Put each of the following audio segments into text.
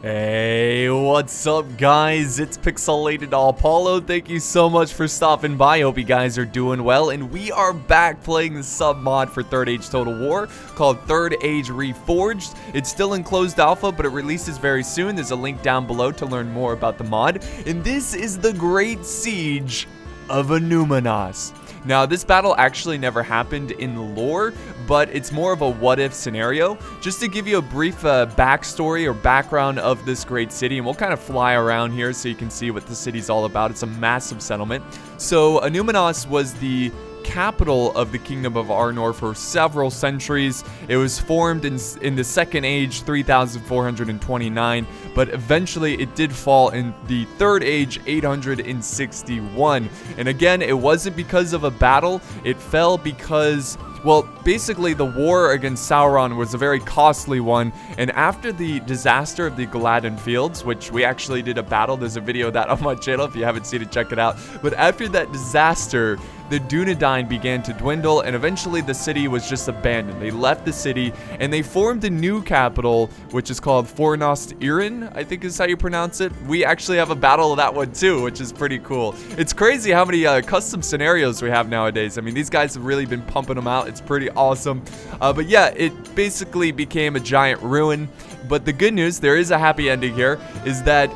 Hey, what's up guys? It's Pixelated-Apollo. Thank you so much for stopping by. Hope you guys are doing well. And we are back playing the sub mod for Third Age Total War called Third Age Reforged. It's still in closed alpha, but it releases very soon. There's a link down below to learn more about the mod. And this is the Great Siege of ANNUMINAS. Now, this battle actually never happened in the lore, but it's more of a what-if scenario. Just to give you a brief backstory or background of this great city, and we'll kind of fly around here so you can see what the city's all about. It's a massive settlement. So, ANNUMINAS was the capital of the Kingdom of Arnor for several centuries. It was formed in the Second Age, 3429, but eventually it did fall in the Third Age, 861. And again, it wasn't because of a battle. It fell because, well, basically the war against Sauron was a very costly one, and after the disaster of the Gladden Fields, which we actually did a battle, there's a video of that on my channel. If you haven't seen it, check it out. But after that disaster, the Dunedain began to dwindle, and eventually the city was just abandoned. They left the city, and they formed a new capital, which is called Fornost Irin, I think is how you pronounce it. We actually have a battle of that one too, which is pretty cool. It's crazy how many custom scenarios we have nowadays. I mean, these guys have really been pumping them out. It's pretty awesome. But yeah, it basically became a giant ruin. But the good news, there is a happy ending here, is that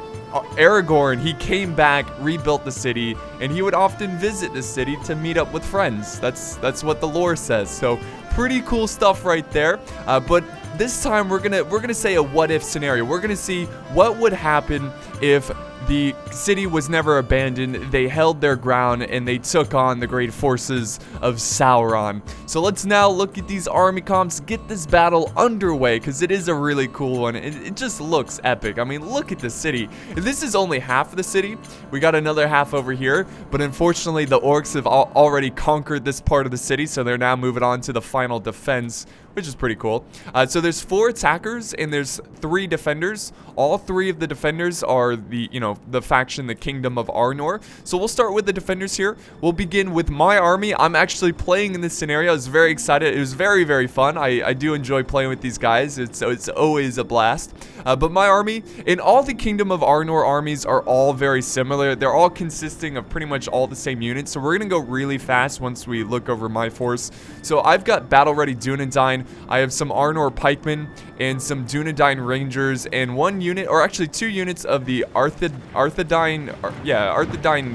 Aragorn, he came back, rebuilt the city, and he would often visit the city to meet up with friends. That's what the lore says. So pretty cool stuff right there. But this time we're gonna say a what-if scenario. We're gonna see what would happen if the city was never abandoned, they held their ground, and they took on the great forces of Sauron. So let's now look at these army comps, get this battle underway, because it is a really cool one. It just looks epic. I mean, look at the city. This is only half of the city. We got another half over here, but unfortunately the orcs have already conquered this part of the city, so they're now moving on to the final defense, which is pretty cool. So there's 4 attackers and there's 3 defenders. All 3 of the defenders are the faction, the Kingdom of Arnor. So we'll start with the defenders here. We'll begin with my army. I'm actually playing in this scenario. I was very excited. It was very, very fun. I do enjoy playing with these guys. It's always a blast. But my army, and all the Kingdom of Arnor armies are all very similar. They're all consisting of pretty much all the same units. So we're going to go really fast once we look over my force. So I've got battle-ready Dunedain. I have some Arnor pikemen and some Dunedain rangers and 1 unit, or actually 2 units of the Arthedain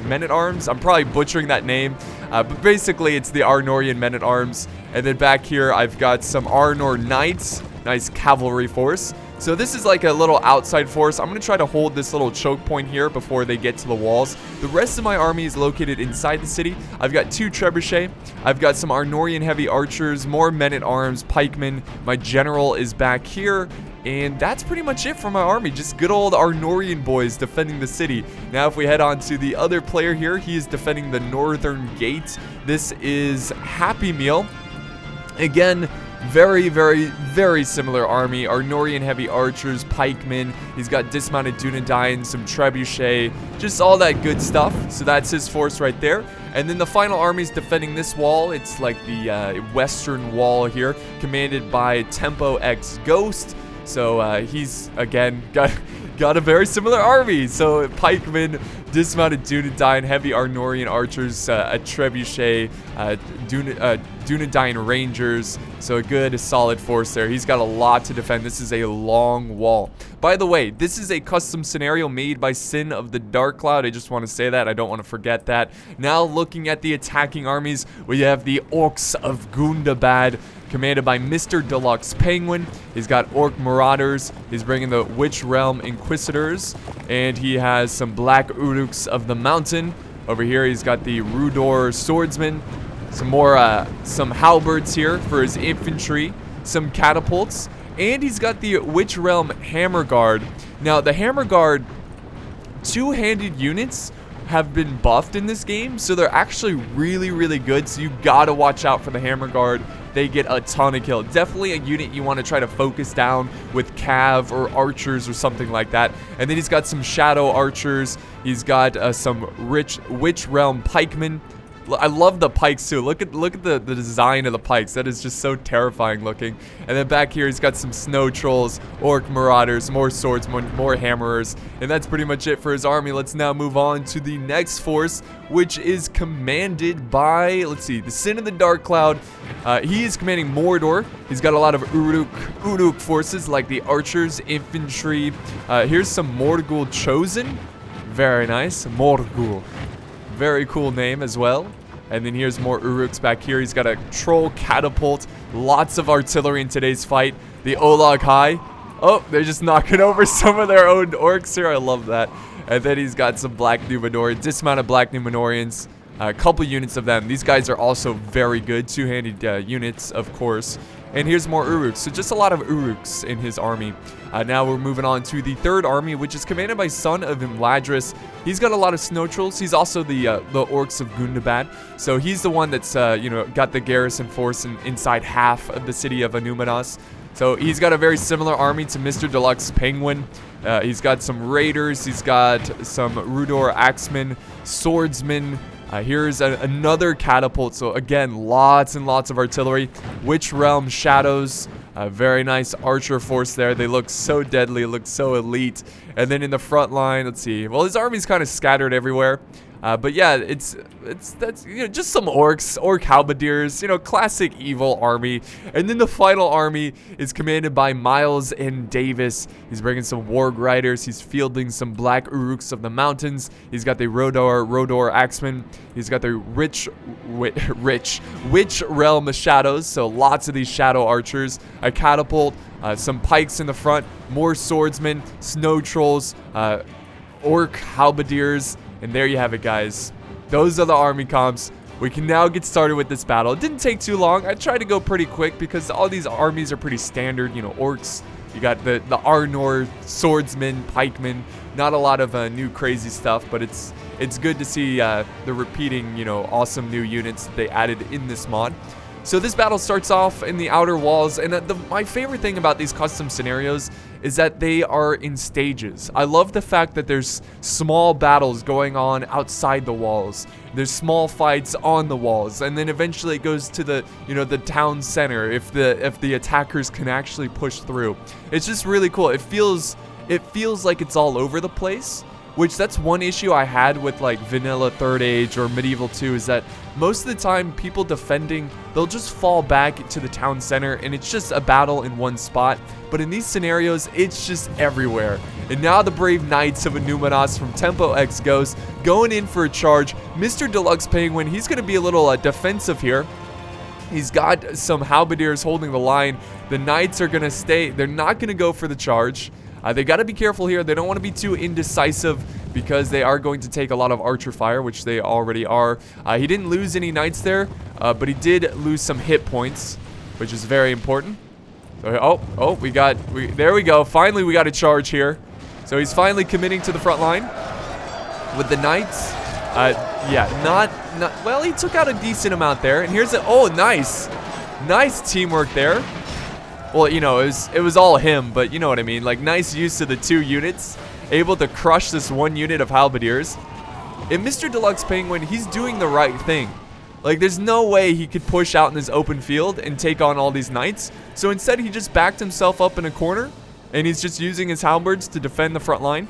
men-at-arms. I'm probably butchering that name, but basically it's the Arnorian men-at-arms. And then back here I've got some Arnor knights, nice cavalry force. So this is like a little outside force. I'm going to try to hold this little choke point here before they get to the walls. The rest of my army is located inside the city. I've got 2 trebuchet. I've got some Arnorian heavy archers, more men-at-arms, pikemen. My general is back here. And that's pretty much it for my army. Just good old Arnorian boys defending the city. Now if we head on to the other player here, he is defending the northern gate. This is Happy Meal. Again, very, very, very similar army. Arnorian heavy archers, pikemen. He's got dismounted Dunedain, some trebuchet, just all that good stuff. So that's his force right there. And then the final army is defending this wall. It's like the western wall here, commanded by Tempo X Ghost. So he's, again, got a very similar army. So pikemen, dismounted Dunedain, heavy Arnorian archers, a trebuchet, Dunedain rangers. So a good solid force there. He's got a lot to defend. This is a long wall. By the way, this is a custom scenario made by Synn of the Darkcloud. I just want to say that. I don't want to forget that. Now looking at the attacking armies, we have the Orcs of Gundabad, commanded by Mr. Deluxe Penguin. He's got Orc Marauders. He's bringing the Witch Realm Inquisitors. And he has some Black Uruks of the Mountain. Over here, he's got the Rudor Swordsman. Some halberds here for his infantry. Some catapults. And he's got the Witch Realm Hammer Guard. Now, the Hammer Guard, 2-handed units have been buffed in this game, so they're actually really, really good. So you gotta watch out for the Hammer Guard. They get a ton of kills. Definitely a unit you want to try to focus down with cav or archers or something like that. And then he's got some shadow archers. He's got some rich Witch Realm pikemen. I love the pikes too. Look at the design of the pikes. That is just so terrifying looking. And then back here, he's got some snow trolls, orc marauders, more swordsmen, more hammerers. And that's pretty much it for his army. Let's now move on to the next force, which is commanded by, let's see, the Synn of the Darkcloud. He is commanding Mordor. He's got a lot of Uruk forces, like the archers, infantry. Here's some Morgul chosen. Very nice. Morgul. Very cool name as well. And then here's more Uruks back here. He's got a troll catapult. Lots of artillery in today's fight. The Olag High. Oh, they're just knocking over some of their own orcs here. I love that. And then he's got some Black Numenorians. Dismounted Black Numenorians. A couple units of them. These guys are also very good. Two-handed units, of course. And here's more Uruks. So just a lot of Uruks in his army. Now we're moving on to the third army, which is commanded by Son of Imladris. He's got a lot of snow trolls. He's also the orcs of Gundabad. So he's the one that's, got the garrison force inside half of the city of Annuminas. So he's got a very similar army to Mr. Deluxe Penguin. He's got some raiders. He's got some Rudor axemen, swordsmen. Here's another catapult. So again, lots and lots of artillery. Witch Realm Shadows. Very nice archer force there. They look so deadly. Look so elite. And then in the front line, let's see. Well, his army's kind of scattered everywhere. But yeah, that's just some orcs, orc halberdiers, classic evil army. And then the final army is commanded by Miles and Davis. He's bringing some warg riders. He's fielding some black Uruks of the mountains. He's got the Rodor axemen. He's got the Witch Realm Shadows. So lots of these shadow archers. A catapult, some pikes in the front, more swordsmen, snow trolls, orc halberdiers. And there you have it, guys. Those are the army comps. We can now get started with this battle. It didn't take too long. I tried to go pretty quick because all these armies are pretty standard. Orcs. You got the Arnor, swordsmen, pikemen. Not a lot of new crazy stuff, but it's good to see the repeating, awesome new units that they added in this mod. So this battle starts off in the outer walls, and my favorite thing about these custom scenarios is that they are in stages. I love the fact that there's small battles going on outside the walls. There's small fights on the walls, and then eventually it goes to the, the town center if the attackers can actually push through. It's just really cool. It feels like it's all over the place. Which that's one issue I had with like vanilla 3rd Age or Medieval 2 is that most of the time people defending, they'll just fall back to the town center and it's just a battle in one spot. But in these scenarios, it's just everywhere. And now the brave knights of Annúminas from Tempo X Ghost going in for a charge. Mr. Deluxe Penguin, he's going to be a little defensive here. He's got some halberdiers holding the line. The knights are going to stay. They're not going to go for the charge. They got to be careful here. They don't want to be too indecisive because they are going to take a lot of archer fire, which they already are. He didn't lose any knights there, but he did lose some hit points, which is very important. So, there we go. Finally, we got a charge here. So he's finally committing to the front line with the knights. Well, he took out a decent amount there. And here's nice. Nice teamwork there. Well, it was all him, but you know what I mean. Like, nice use of the 2 units. Able to crush this 1 unit of halberdiers. And Mr. Deluxe Penguin, he's doing the right thing. Like, there's no way he could push out in this open field and take on all these knights. So instead, he just backed himself up in a corner. And he's just using his halberds to defend the front line.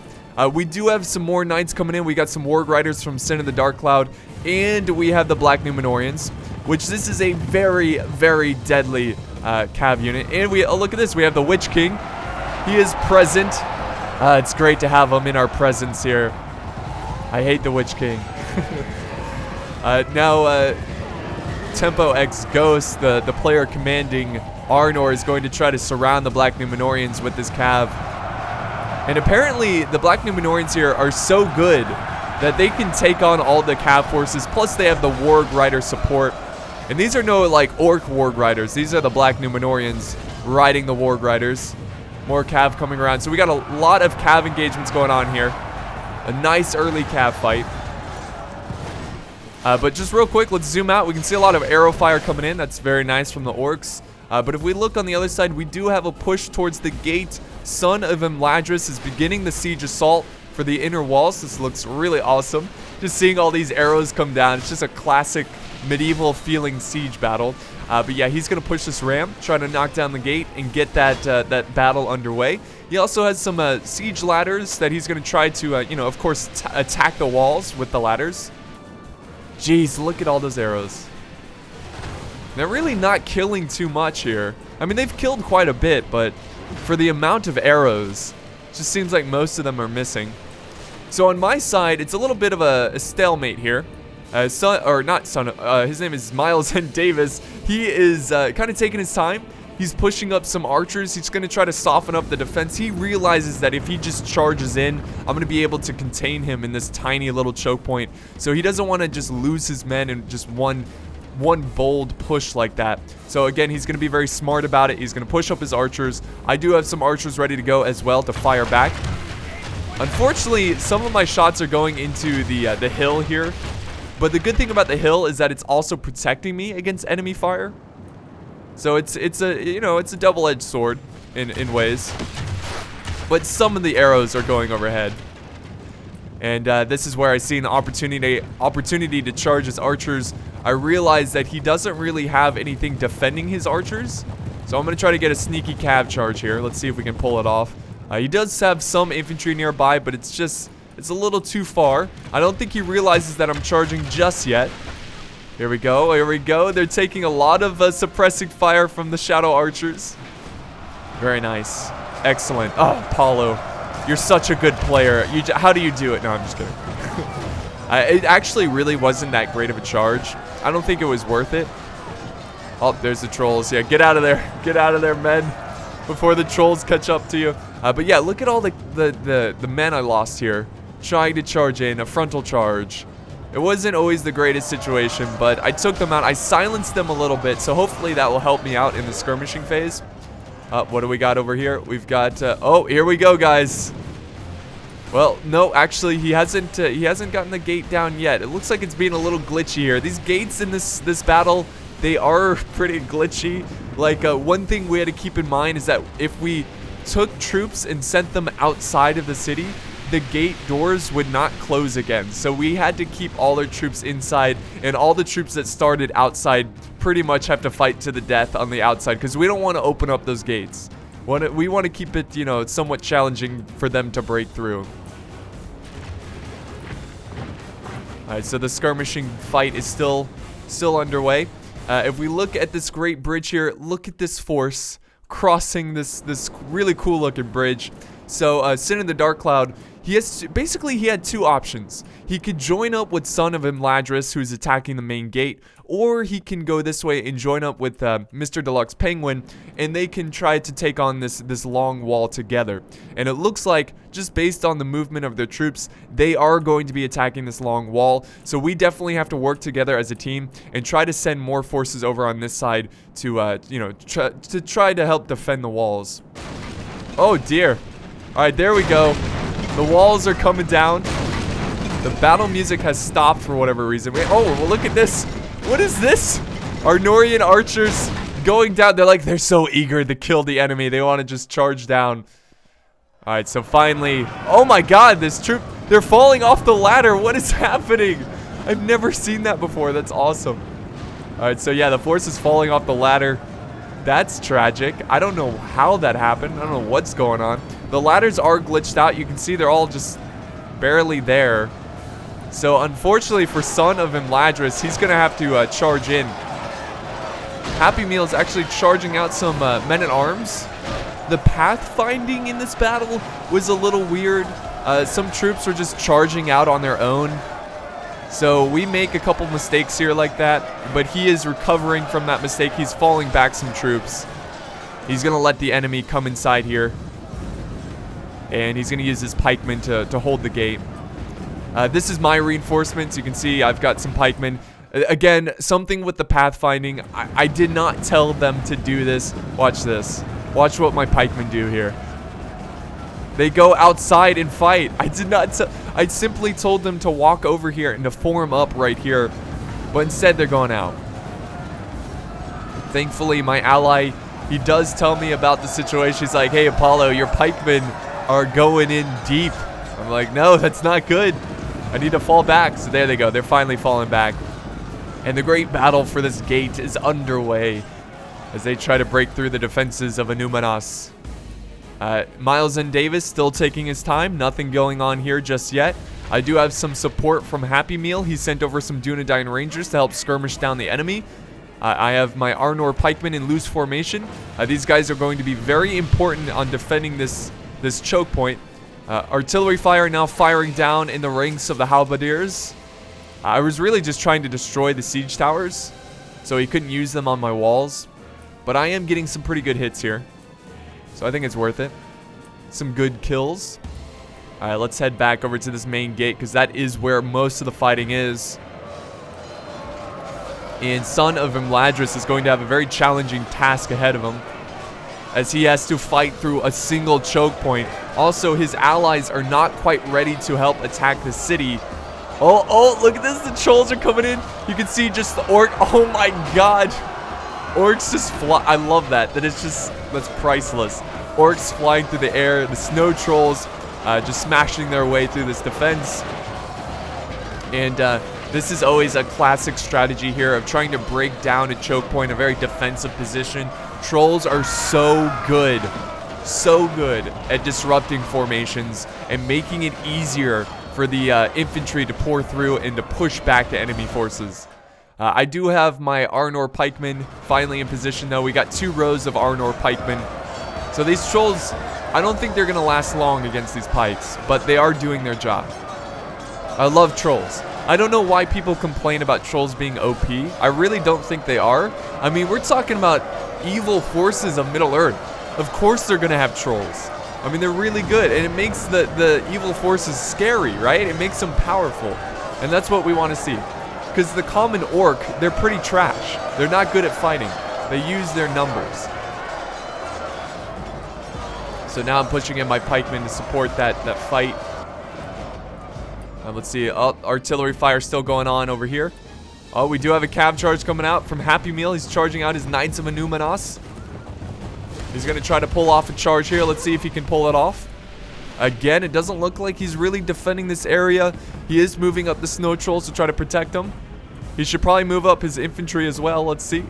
We do have some more knights coming in. We got some warg riders from Synn of the Darkcloud. And we have the Black Numenorians. Which this is a very, very deadly cav unit. And look at this. We have the Witch King. He is present. It's great to have him in our presence here. I hate the Witch King. Now, Tempo X Ghost, the player commanding Arnor, is going to try to surround the Black Numenorians with this cav. And apparently, the Black Numenorians here are so good that they can take on all the cav forces. Plus, they have the warg rider support. And these are no, like, orc warg riders. These are the Black Numenorians riding the warg riders. More cav coming around. So we got a lot of cav engagements going on here. A nice early cav fight. But just real quick, let's zoom out. We can see a lot of arrow fire coming in. That's very nice from the orcs. But if we look on the other side, we do have a push towards the gate. Son of Imladris is beginning the siege assault. for the inner walls. This looks really awesome. Just seeing all these arrows come down. It's just a classic medieval feeling siege battle. But yeah, he's going to push this ram, try to knock down the gate and get that battle underway. He also has some siege ladders that he's going to try to, you know, of course, attack the walls with the ladders. Jeez, look at all those arrows. They're really not killing too much here. I mean, they've killed quite a bit, but for the amount of arrows, it just seems like most of them are missing. So on my side, it's a little bit of a stalemate here. His name is Miles and Davis. He is kind of taking his time. He's pushing up some archers. He's going to try to soften up the defense. He realizes that if he just charges in, I'm going to be able to contain him in this tiny little choke point. So he doesn't want to just lose his men in just one bold push like that. So again, he's going to be very smart about it. He's going to push up his archers. I do have some archers ready to go as well to fire back. Unfortunately, some of my shots are going into the hill here. But the good thing about the hill is that it's also protecting me against enemy fire. So it's a double-edged sword in ways. But some of the arrows are going overhead. And this is where I see an opportunity to charge his archers. I realize that he doesn't really have anything defending his archers. So I'm going to try to get a sneaky cav charge here. Let's see if we can pull it off. He does have some infantry nearby, but it's a little too far. I don't think he realizes that I'm charging just yet. Here we go. Here we go. They're taking a lot of suppressing fire from the shadow archers. Very nice. Excellent. Oh, Paulo. You're such a good player. How do you do it? No, I'm just kidding. It actually really wasn't that great of a charge. I don't think it was worth it. Oh, there's the trolls. Yeah, get out of there. Get out of there, men, before the trolls catch up to you. But yeah, look at all the men I lost here. Trying to charge in. A frontal charge. It wasn't always the greatest situation, but I took them out. I silenced them a little bit, so hopefully that will help me out in the skirmishing phase. What do we got over here? We've got, oh, here we go, guys. Well, no, actually, he hasn't gotten the gate down yet. It looks like it's being a little glitchy here. These gates in this battle, they are pretty glitchy. Like, one thing we had to keep in mind is that if we took troops and sent them outside of the city, the gate doors would not close again. So we had to keep all our troops inside, and all the troops that started outside pretty much have to fight to the death on the outside because we don't want to open up those gates. We want to keep it, you know, somewhat challenging for them to break through. Alright, so the skirmishing fight is still underway. If we look at this great bridge here, look at this force crossing this really cool looking bridge. So Synn in the Darkcloud, he had two options. He could join up with Son of Imladris, who's attacking the main gate, or he can go this way and join up with Mr. Deluxe Penguin, and they can try to take on this long wall together. And it looks like, just based on the movement of their troops, they are going to be attacking this long wall. So we definitely have to work together as a team and try to send more forces over on this side to, try to help defend the walls. Oh dear. Alright, there we go. The walls are coming down. The battle music has stopped for whatever reason. Oh, well, look at this. What is this? Arnorian archers going down. They're so eager to kill the enemy. They want to just charge down. Alright, so finally. Oh my god, this troop. They're falling off the ladder. What is happening? I've never seen that before. That's awesome. Alright, so yeah, the force is falling off the ladder. That's tragic. I don't know how that happened. I don't know what's going on. The ladders are glitched out. You can see they're all just barely there. So unfortunately for Son of Imladris, he's going to have to charge in. Happy Meal is actually charging out some men-at-arms. The pathfinding in this battle was a little weird. Some troops were just charging out on their own. So we make a couple mistakes here like that, but he is recovering from that mistake. He's falling back some troops. He's going to let the enemy come inside here. And he's going to use his pikemen to hold the gate. This is my reinforcements. You can see I've got some pikemen. Again, something with the pathfinding. I did not tell them to do this. Watch this. Watch what my pikemen do here. They go outside and fight. I did not I simply told them to walk over here and to form up right here. But instead they're going out. Thankfully, my ally, he does tell me about the situation. He's like, hey, Apollo, your pikemen are going in deep. I'm I'm like, no, that's not good. I need to fall back. So there they go. They're finally falling back. And the great battle for this gate is underway as they try to break through the defenses of ANNUMINAS. Miles and Davis still taking his time. Nothing going on here just yet. I do have some support from Happy Meal. He sent over some Dunedain Rangers to help skirmish down the enemy. I have my Arnor pikemen in loose formation. These guys are going to be very important on defending this choke point. Artillery fire now firing down in the ranks of the halberdiers. I was really just trying to destroy the siege towers, so he couldn't use them on my walls. But I am getting some pretty good hits here, so I think it's worth it. Some good kills. All right, let's head back over to this main gate because that is where most of the fighting is. And Son of Imladris is going to have a very challenging task ahead of him, as he has to fight through a single choke point. Also, his allies are not quite ready to help attack the city. Oh, look at this. The trolls are coming in. You can see just the orc. Oh my god. Orcs just fly. I love that. That's priceless. Orcs flying through the air. The snow trolls just smashing their way through this defense. And this is always a classic strategy here of trying to break down a choke point, a very defensive position. Trolls are so good at disrupting formations and making it easier for the infantry to pour through and to push back the enemy forces. I do have my Arnor pikemen finally in position though. We got 2 rows of Arnor pikemen. So these trolls, I don't think they're going to last long against these pikes, but they are doing their job. I love trolls. I don't know why people complain about trolls being OP. I really don't think they are. I mean, we're talking about evil forces of Middle-earth. Of course they're going to have trolls. I mean, they're really good, and it makes the evil forces scary, right? It makes them powerful, and that's what we want to see. Because the common orc, they're pretty trash. They're not good at fighting. They use their numbers. So now I'm pushing in my pikemen to support that fight. Let's see. Oh, artillery fire still going on over here. Oh, we do have a cav charge coming out from Happy Meal. He's charging out his Knights of ANNUMINAS. He's going to try to pull off a charge here. Let's see if he can pull it off. Again, it doesn't look like he's really defending this area. He is moving up the snow trolls to try to protect them. He should probably move up his infantry as well. Let's see.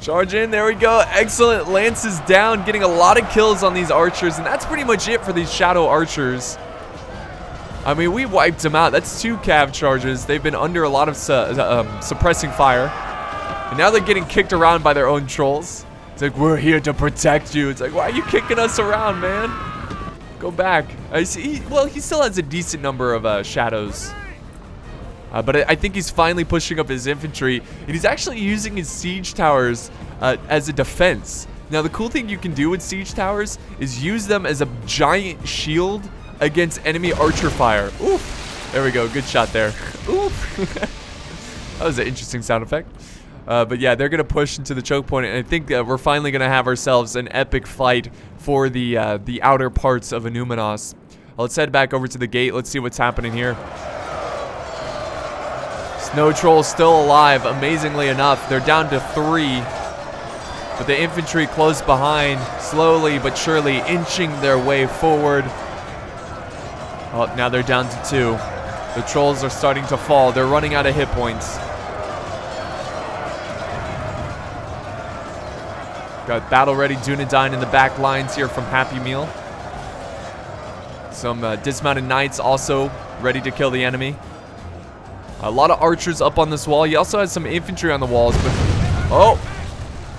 Charge in. There we go. Excellent. Lances down. Getting a lot of kills on these archers. And that's pretty much it for these shadow archers. I mean, we wiped them out. That's 2 cav charges. They've been under a lot of suppressing fire. And now they're getting kicked around by their own trolls. It's like, we're here to protect you. It's like, why are you kicking us around, man? Go back. I see. Well, he still has a decent number of shadows. But I think he's finally pushing up his infantry. And he's actually using his siege towers as a defense. Now, the cool thing you can do with siege towers is use them as a giant shield against enemy archer fire. Oof. There we go. Good shot there. Oof. That was an interesting sound effect. But yeah, they're going to push into the choke point, and I think we're finally going to have ourselves an epic fight for the outer parts of ANNUMINAS. Let's head back over to the gate. Let's see what's happening here. Snow Troll's still alive, amazingly enough. They're down to 3. But the infantry close behind, slowly but surely inching their way forward. Oh, now they're down to 2. The trolls are starting to fall. They're running out of hit points. Got battle-ready Dunedain in the back lines here from Happy Meal. Some dismounted knights also ready to kill the enemy. A lot of archers up on this wall. He also has some infantry on the walls, but... Oh!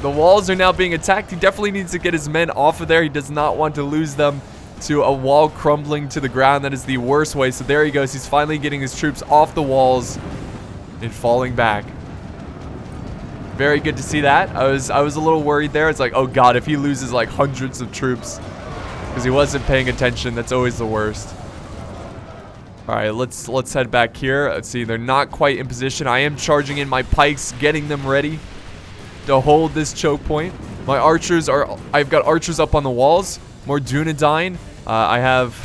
The walls are now being attacked. He definitely needs to get his men off of there. He does not want to lose them to a wall crumbling to the ground. That is the worst way. So there he goes. He's finally getting his troops off the walls and falling back. Very good to see that. I was a little worried there. It's like, oh god, if he loses like hundreds of troops because he wasn't paying attention, that's always the worst. All right, let's head back here. Let's see, they're not quite in position. I am charging in my pikes, getting them ready to hold this choke point. My archers are, I've got archers up on the walls, more Dunedain. I have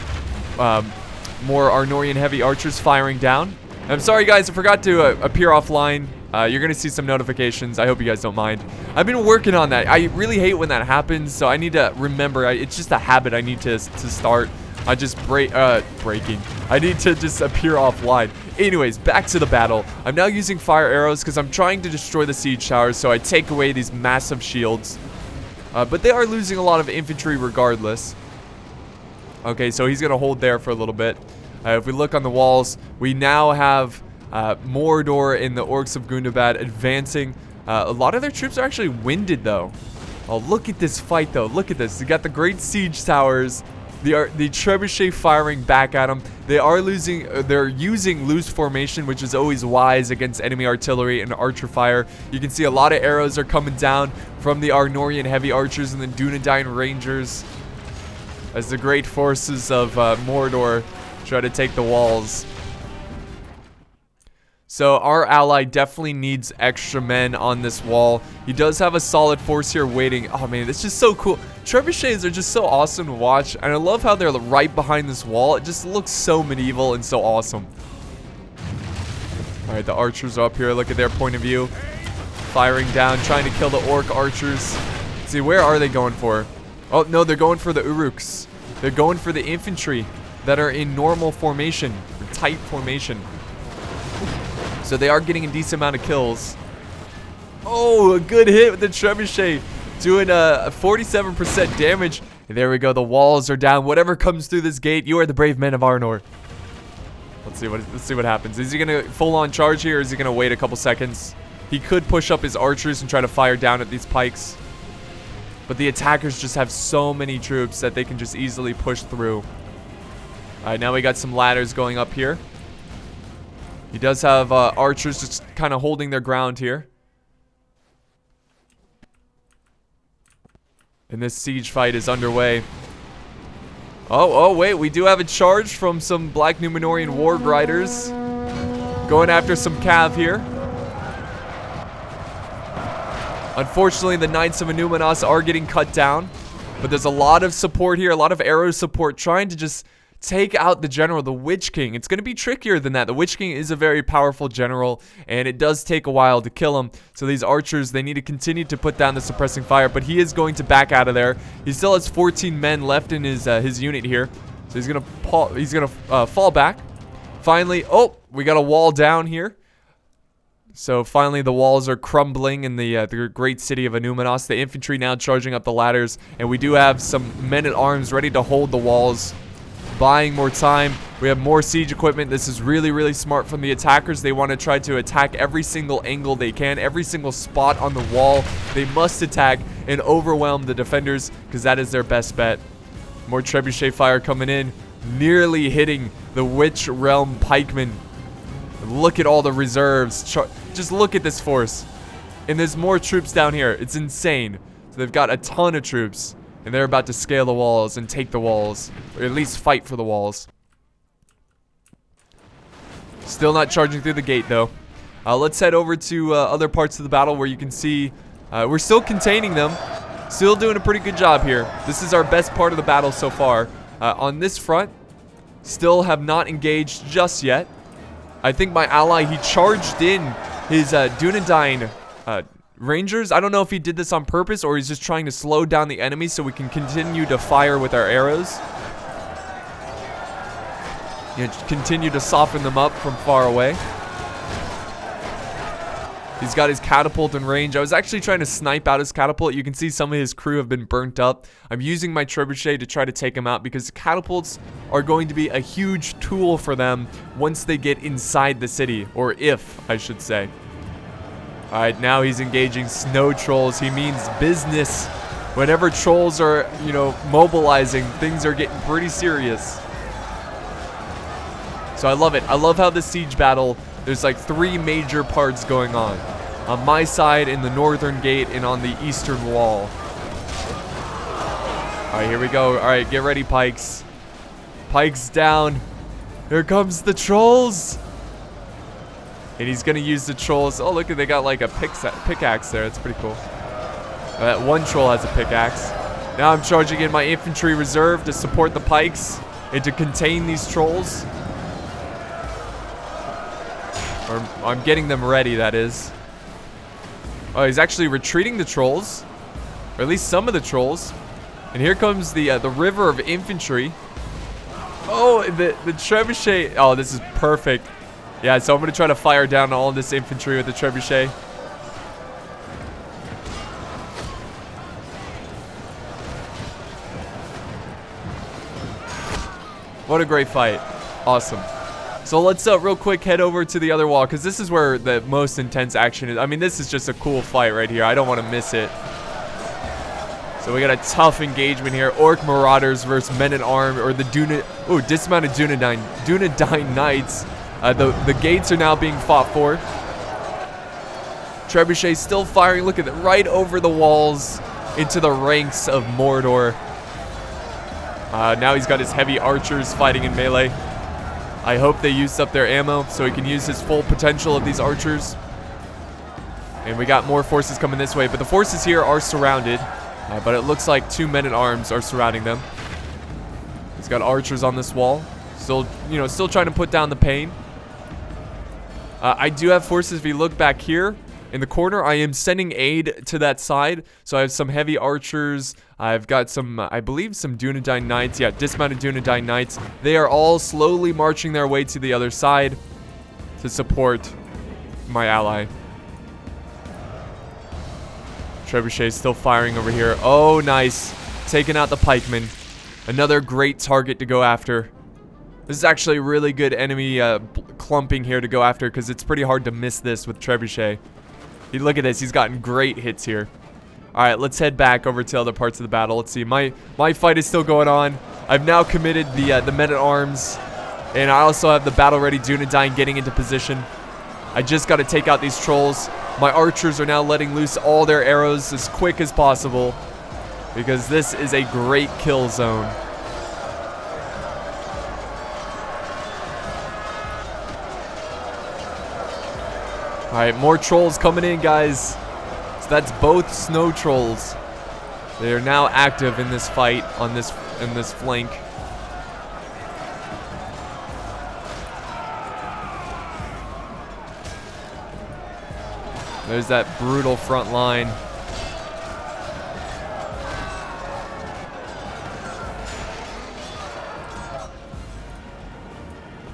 more Arnorian heavy archers firing down. I'm sorry guys, I forgot to appear offline. You're gonna see some notifications. I hope you guys don't mind. I've been working on that. I really hate when that happens, so I need to remember. It's just a habit I need to start. I just breaking. I need to just appear offline. Anyways, back to the battle. I'm now using fire arrows because I'm trying to destroy the siege towers, so I take away these massive shields. But they are losing a lot of infantry regardless. Okay, so he's going to hold there for a little bit. If we look on the walls, we now have Mordor and the Orcs of Gundabad advancing. A lot of their troops are actually winded, though. Oh, look at this fight, though. Look at this. You got the great siege towers. The trebuchet firing back at them. They are losing. They're using loose formation, which is always wise against enemy artillery and archer fire. You can see a lot of arrows are coming down from the Arnorian heavy archers and the Dunedain rangers, as the great forces of Mordor try to take the walls. So our ally definitely needs extra men on this wall. He does have a solid force here waiting. Oh man, this is just so cool. Trebuchets are just so awesome to watch, and I love how they're right behind this wall. It just looks so medieval and so awesome. All right, the archers are up here. Look at their point of view. Firing down, trying to kill the orc archers. See, where are they going for? Oh no, they're going for the Uruks. They're going for the infantry that are in normal formation, or tight formation. So they are getting a decent amount of kills. Oh, a good hit with the trebuchet, doing a 47% damage. And there we go. The walls are down. Whatever comes through this gate, you are the brave men of Arnor. Let's see what happens. Is he gonna full on charge here, or is he gonna wait a couple seconds? He could push up his archers and try to fire down at these pikes, but the attackers just have so many troops that they can just easily push through. All right, now we got some ladders going up here. He does have archers just kind of holding their ground here. And this siege fight is underway. Oh, wait. We do have a charge from some Black Númenórean Warg Riders. Going after some cav here. Unfortunately, the Knights of ANNUMINAS are getting cut down. But there's a lot of support here. A lot of arrow support trying to just take out the general, the Witch King. It's going to be trickier than that. The Witch King is a very powerful general, and it does take a while to kill him. So these archers, they need to continue to put down the suppressing fire, but he is going to back out of there. He still has 14 men left in his unit here. So he's going to fall back. Finally, oh, we got a wall down here. So finally the walls are crumbling in the great city of Annúminas. The infantry now charging up the ladders, and we do have some men-at-arms ready to hold the walls. Buying more time. We have more siege equipment. This is really, really smart from the attackers. They want to try to attack every single angle they can, every single spot on the wall. They must attack and overwhelm the defenders, because that is their best bet. More trebuchet fire coming in, nearly hitting the Witch Realm pikemen. Look at all the reserves. Just look at this force. And there's more troops down here. It's insane. So they've got a ton of troops. And they're about to scale the walls and take the walls. Or at least fight for the walls. Still not charging through the gate, though. Let's head over to other parts of the battle where you can see we're still containing them. Still doing a pretty good job here. This is our best part of the battle so far. On this front, still have not engaged just yet. I think my ally, he charged in his Dunedain Rangers. I don't know if he did this on purpose or he's just trying to slow down the enemy so we can continue to fire with our arrows. Continue to soften them up from far away. He's got his catapult in range. I was actually trying to snipe out his catapult. You can see some of his crew have been burnt up. I'm using my trebuchet to try to take him out because catapults are going to be a huge tool for them once they get inside the city, or if, I should say. Alright, now he's engaging snow trolls. He means business. Whenever trolls are, mobilizing, things are getting pretty serious. So I love it. I love how the siege battle, there's like 3 major parts going on. On my side, in the northern gate, and on the eastern wall. Alright, here we go. Alright, get ready, pikes. Pikes down. Here comes the trolls. And he's going to use the trolls. Oh, look, they got like a pickaxe there. That's pretty cool. That one troll has a pickaxe. Now I'm charging in my infantry reserve to support the pikes and to contain these trolls. Or I'm getting them ready, that is. Oh, he's actually retreating the trolls. Or at least some of the trolls. And here comes the river of infantry. Oh, the trebuchet. Oh, this is perfect. Yeah, so I'm going to try to fire down all of this infantry with the trebuchet. What a great fight. Awesome. So let's real quick head over to the other wall, because this is where the most intense action is. I mean, this is just a cool fight right here. I don't want to miss it. So we got a tough engagement here. Orc Marauders versus Men-at-Arms, or the dismounted Dunedain Knights. The gates are now being fought for. Trebuchet still firing. Look at it, right over the walls into the ranks of Mordor. Now he's got his heavy archers fighting in melee. I hope they used up their ammo so he can use his full potential of these archers. And we got more forces coming this way, but the forces here are surrounded. But it looks like 2 men-at-arms are surrounding them. He's got archers on this wall. Still trying to put down the pain. I do have forces. If you look back here in the corner, I am sending aid to that side. So I have some heavy archers. I've got some, I believe, some Dunedain Knights. Yeah, dismounted Dunedain Knights. They are all slowly marching their way to the other side to support my ally. Trebuchet still firing over here. Oh, nice. Taking out the pikemen. Another great target to go after. This is actually really good enemy clumping here to go after, because it's pretty hard to miss this with Trebuchet. Look at this. He's gotten great hits here. All right, let's head back over to other parts of the battle. Let's see. My fight is still going on. I've now committed the men-at-arms, and I also have the battle-ready Dunedain getting into position. I just got to take out these trolls. My archers are now letting loose all their arrows as quick as possible, because this is a great kill zone. Alright, more trolls coming in, guys. So that's both snow trolls. They are now active in this fight in this flank. There's that brutal front line.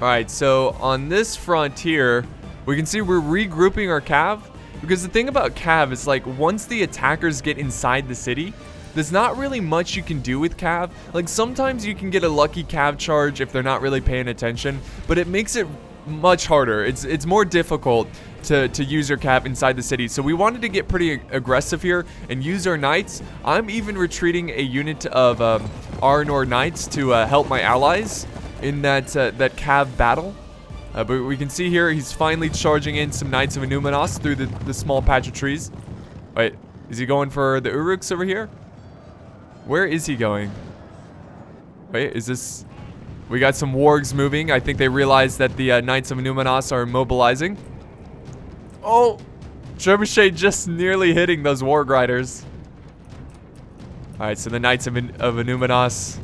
Alright, so on this front here, we can see we're regrouping our cav. Because the thing about cav is, like, once the attackers get inside the city, there's not really much you can do with cav. Like, sometimes you can get a lucky cav charge if they're not really paying attention, but it makes it much harder. It's more difficult to use your cav inside the city. So we wanted to get pretty aggressive here and use our knights. I'm even retreating a unit of Arnor knights to help my allies in that cav battle. But we can see here he's finally charging in some Knights of Annúminas through the small patch of trees. Wait, is he going for the Uruks over here? Where is he going? Wait, is this... We got some wargs moving. I think they realized that the Knights of Annúminas are mobilizing. Oh! Trebuchet just nearly hitting those warg riders. Alright, so the Knights of Annúminas...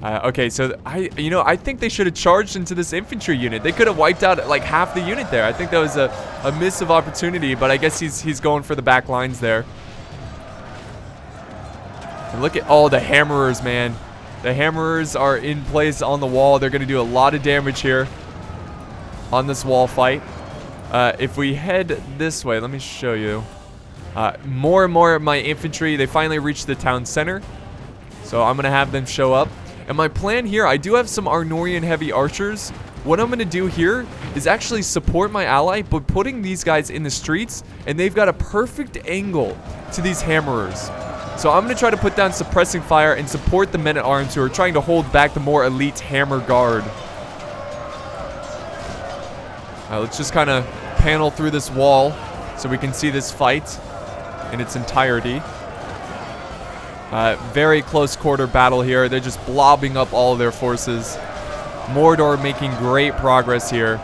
okay, so I think they should have charged into this infantry unit. They could have wiped out like half the unit there. I think that was a miss of opportunity, but I guess he's going for the back lines there. And look at all the hammerers, man. The hammerers are in place on the wall. They're going to do a lot of damage here on this wall fight. If we head this way, let me show you. More and more of my infantry, they finally reached the town center. So I'm going to have them show up. And my plan here, I do have some Arnorian heavy archers. What I'm going to do here is actually support my ally, but putting these guys in the streets, and they've got a perfect angle to these hammerers. So I'm going to try to put down suppressing fire and support the men-at-arms who are trying to hold back the more elite hammer guard. Let's just kind of panel through this wall so we can see this fight in its entirety. Very close quarter battle here. They're just blobbing up all of their forces. Mordor making great progress here.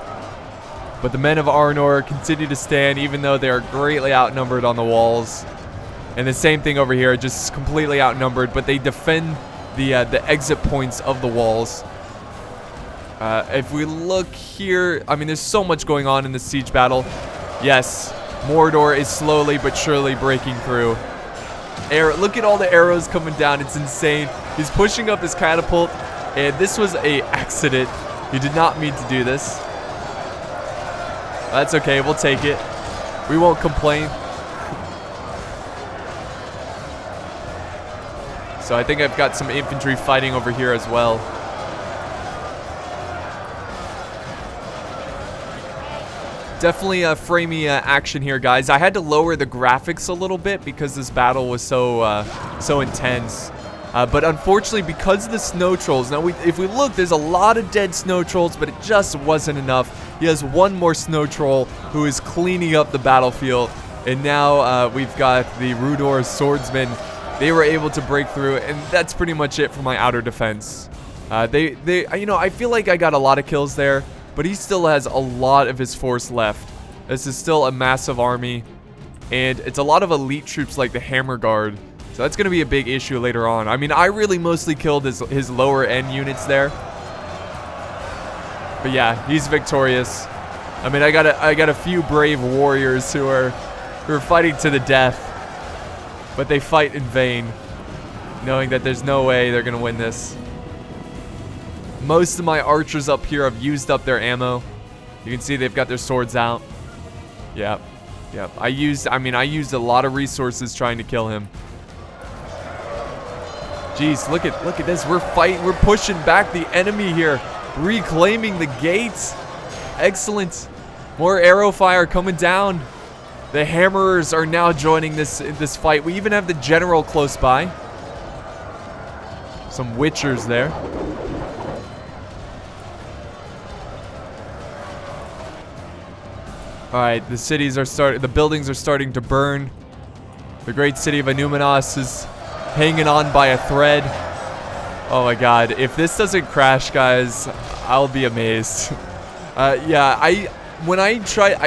But the men of Arnor continue to stand even though they are greatly outnumbered on the walls. And the same thing over here, just completely outnumbered, but they defend the exit points of the walls. If we look here, I mean, there's so much going on in this siege battle. Yes, Mordor is slowly but surely breaking through. Look at all the arrows coming down. It's insane. He's pushing up his catapult. And this was a accident. He did not mean to do this. That's okay. We'll take it. We won't complain. So I think I've got some infantry fighting over here as well. Definitely a framey action here, guys. I had to lower the graphics a little bit because this battle was so intense. But unfortunately, because of the snow trolls, now if we look, there's a lot of dead snow trolls, but it just wasn't enough. He has one more snow troll who is cleaning up the battlefield, and now we've got the Rudor swordsmen. They were able to break through, and that's pretty much it for my outer defense. You know, I feel like I got a lot of kills there, but he still has a lot of his force left. This is still a massive army, and it's a lot of elite troops like the Hammer Guard. So that's going to be a big issue later on. I mean, I really mostly killed his lower end units there. But yeah, he's victorious. I mean, I got a few brave warriors who are fighting to the death. But they fight in vain, knowing that there's no way they're going to win this. Most of my archers up here have used up their ammo. You can see they've got their swords out. Yep. I used a lot of resources trying to kill him. Jeez, look at this. We're pushing back the enemy here, reclaiming the gates. Excellent. More arrow fire coming down. The hammerers are now joining this fight. We even have the general close by. Some witchers there. All right, the buildings are starting to burn. The great city of Annúminas is hanging on by a thread. Oh my god, if this doesn't crash, guys, I'll be amazed. Yeah,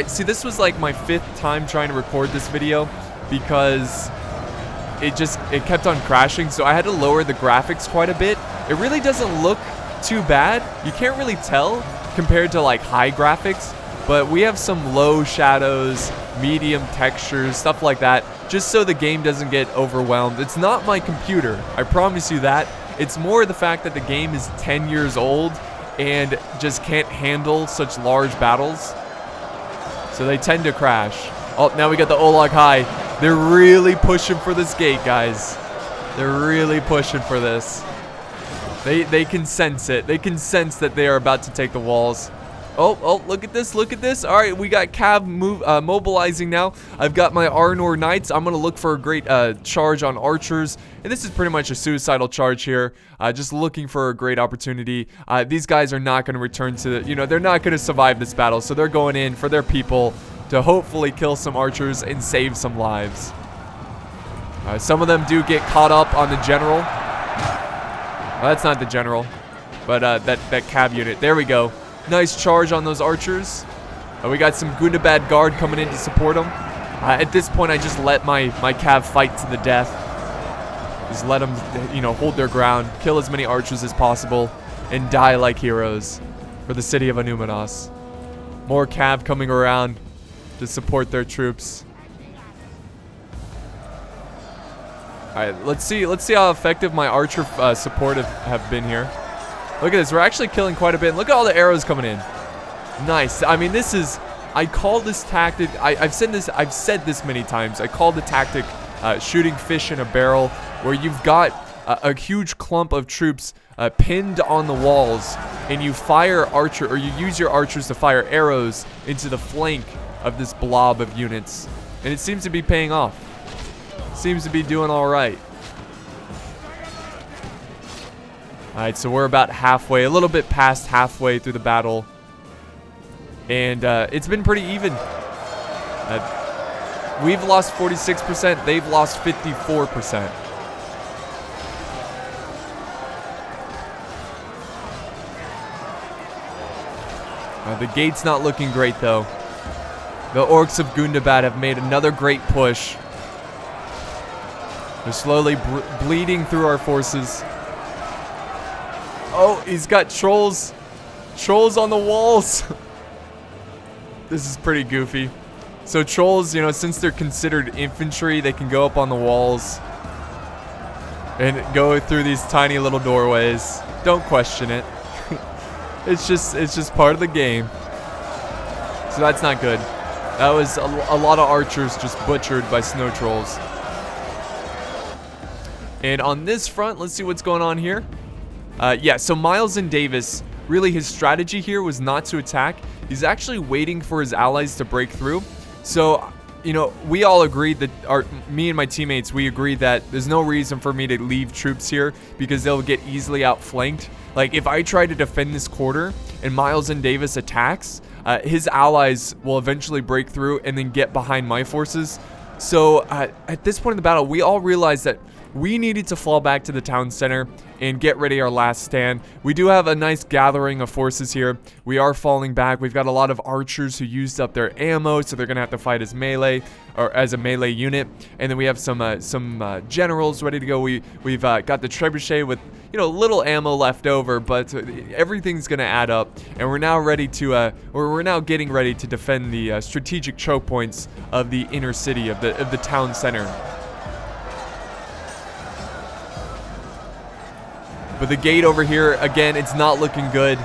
see, this was like my 5th time trying to record this video because it kept on crashing, so I had to lower the graphics quite a bit. It really doesn't look too bad. You can't really tell compared to like high graphics, but we have some low shadows, medium textures, stuff like that, just so the game doesn't get overwhelmed. It's not my computer, I promise you that. It's more the fact that the game is 10 years old and just can't handle such large battles. So they tend to crash. Oh, now we got the Olag High. They're really pushing for this gate, guys. They're really pushing for this. They can sense it. They can sense that they are about to take the walls. Oh, look at this, look at this. All right, we got Cav mobilizing now. I've got my Arnor Knights. I'm going to look for a great charge on archers. And this is pretty much a suicidal charge here. Just looking for a great opportunity. These guys are not going to return to, they're not going to survive this battle. So they're going in for their people to hopefully kill some archers and save some lives. Some of them do get caught up on the general. Well, that's not the general, but that Cav unit. There we go. Nice charge on those archers. We got some Gundabad guard coming in to support them. At this point, I just let my Cav fight to the death. Just let them, hold their ground, kill as many archers as possible, and die like heroes for the city of Annúminas. More Cav coming around to support their troops. All right, let's see how effective my archer support have been here. Look at this. We're actually killing quite a bit. Look at all the arrows coming in. Nice. I mean, I call this tactic. I've said this many times. I call the tactic shooting fish in a barrel, where you've got a huge clump of troops pinned on the walls, and you use your archers to fire arrows into the flank of this blob of units. And it seems to be paying off. Seems to be doing all right. Alright, so we're about halfway, a little bit past halfway through the battle. And it's been pretty even. We've lost 46%, they've lost 54%. The gate's not looking great though. The orcs of Gundabad have made another great push. They're slowly bleeding through our forces. Oh, he's got trolls. Trolls on the walls. This is pretty goofy. So trolls, since they're considered infantry, they can go up on the walls. and go through these tiny little doorways. Don't question it. It's just part of the game. So that's not good. That was a lot of archers just butchered by snow trolls. And on this front, let's see what's going on here. Yeah, so Miles and Davis, really his strategy here was not to attack. He's actually waiting for his allies to break through. So, you know, we all agreed that, me and my teammates, we agreed that there's no reason for me to leave troops here because they'll get easily outflanked. Like, if I try to defend this quarter and Miles and Davis attacks, his allies will eventually break through and then get behind my forces. So, at this point in the battle, we all realized that we needed to fall back to the town center and get ready our last stand. We do have a nice gathering of forces here. We are falling back. We've got a lot of archers who used up their ammo, so they're gonna have to fight as melee or as a melee unit. And then we have some generals ready to go. We've got the trebuchet with, you know, little ammo left over, but everything's gonna add up. And we're now ready to we're now getting ready to defend the strategic choke points of the inner city of the town center. But the gate over here, again, it's not looking good.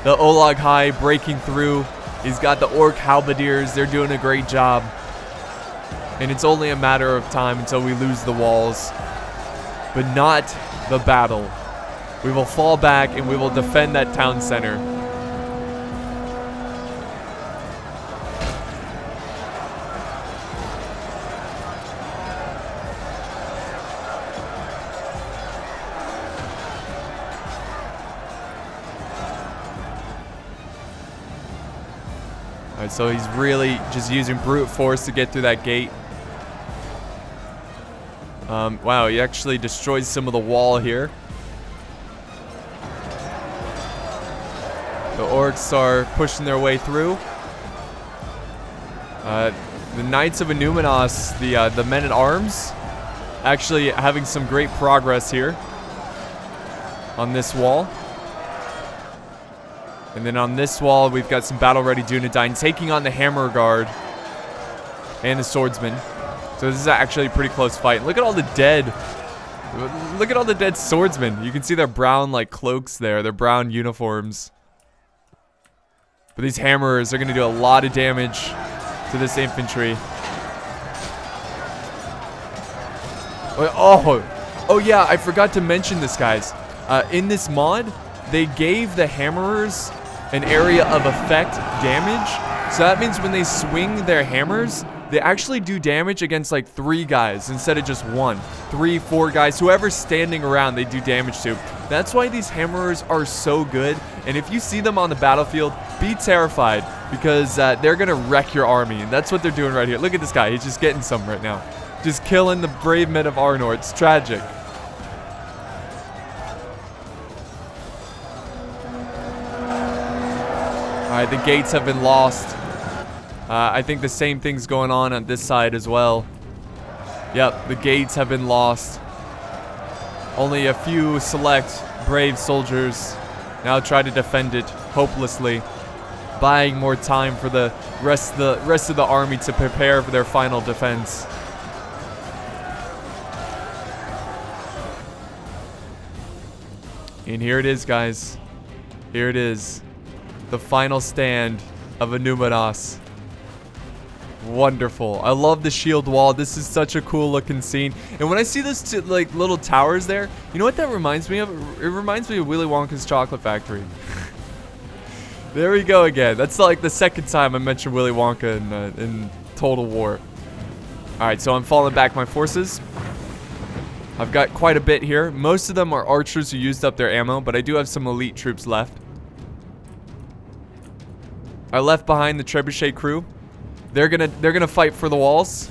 The Olag High breaking through. He's got the Orc Halberdiers. They're doing a great job. And it's only a matter of time until we lose the walls. But not the battle. We will fall back and we will defend that town center. Alright, so he's really just using brute force to get through that gate. Wow, he actually destroys some of the wall here. The orcs are pushing their way through. The Knights of ANNUMINAS, the men-at-arms, actually having some great progress here on this wall. And then on this wall, we've got some battle-ready Dunedain taking on the Hammer Guard and the Swordsman. So this is actually a pretty close fight. Look at all the dead. Look at all the dead swordsmen. You can see their brown, like, cloaks there. Their brown uniforms. But these hammerers are going to do a lot of damage to this infantry. Oh yeah, I forgot to mention this, guys. In this mod, they gave the hammerers an area of effect damage. So that means when they swing their hammers, they actually do damage against like 3 guys instead of just 1. 3, 4 guys, whoever's standing around, they do damage to. That's why these hammerers are so good. And if you see them on the battlefield, be terrified because they're gonna wreck your army. And that's what they're doing right here. Look at this guy, he's just getting some right now. Just killing the brave men of Arnor. It's tragic. Alright, the gates have been lost. I think the same thing's going on this side as well. Yep, the gates have been lost. Only a few select brave soldiers now try to defend it hopelessly, buying more time for the rest of the army to prepare for their final defense. And here it is, guys. Here it is. The final stand of ANNUMINAS. Wonderful. I love the shield wall. This is such a cool looking scene. And when I see those like little towers there, you know what that reminds me of? It reminds me of Willy Wonka's Chocolate Factory. There we go again. That's like the second time I mentioned Willy Wonka in Total War. Alright, so I'm falling back my forces. I've got quite a bit here. Most of them are archers who used up their ammo, but I do have some elite troops left. I left behind the trebuchet crew. They're gonna fight for the walls.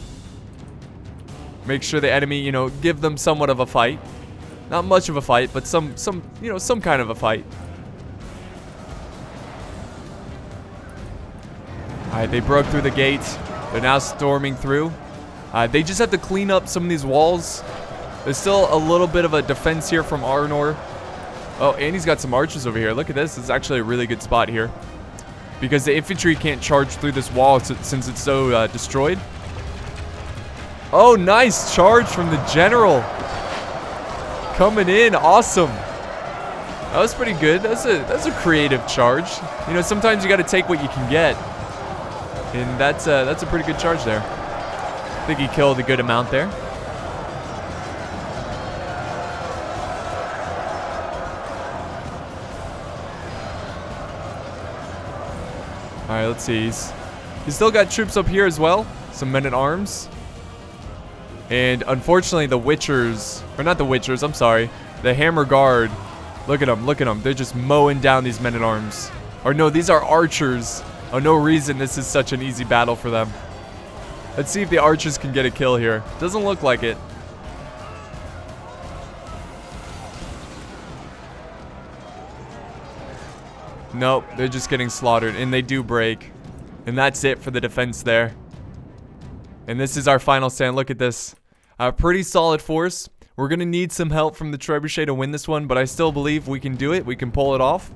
Make sure the enemy, you know, give them somewhat of a fight. Not much of a fight, but some kind of a fight. Alright, they broke through the gate. They're now storming through. They just have to clean up some of these walls. There's still a little bit of a defense here from Arnor. Oh, and he's got some archers over here. Look at this. This is actually a really good spot here. Because the infantry can't charge through this wall since it's so destroyed. Oh, nice charge from the general. coming in. Awesome. That was pretty good. That's a creative charge. You know, sometimes you got to take what you can get. And that's a pretty good charge there. I think he killed a good amount there. Alright, let's see. He's still got troops up here as well. Some men-at-arms. And unfortunately, the Witchers... Or not the Witchers, I'm sorry. The Hammer Guard. Look at them, look at them. They're just mowing down these men-at-arms. Or no, these are archers. Oh, no reason this is such an easy battle for them. Let's see if the archers can get a kill here. Doesn't look like it. Nope, they're just getting slaughtered, and they do break. And that's it for the defense there. And this is our final stand. Look at this. A pretty solid force. We're going to need some help from the trebuchet to win this one, but I still believe we can do it. We can pull it off.